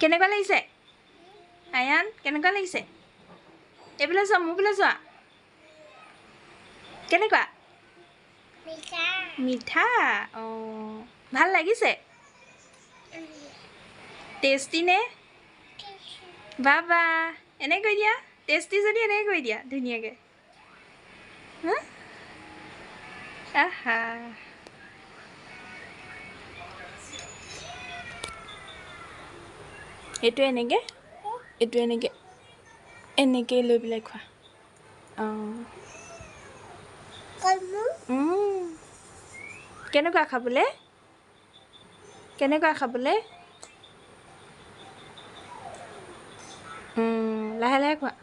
কেনেকুৱা লাগিছে আয়ান কেনেকুৱা লাগিছে এইফালে চোৱা মোৰফালে চোৱা কেনেকুৱা মিঠা অঁ ভাল লাগিছে টেষ্টি নে বাবা এনে কৈ দিয়া টেষ্টি যদি এনেকৈ কৈ দিয়া ধুনীয়াকৈ আহা এইটো এনেকৈ লৈ পেলাই খোৱা অঁ কেনেকুৱা খাবলৈ লাহে লাহে খোৱা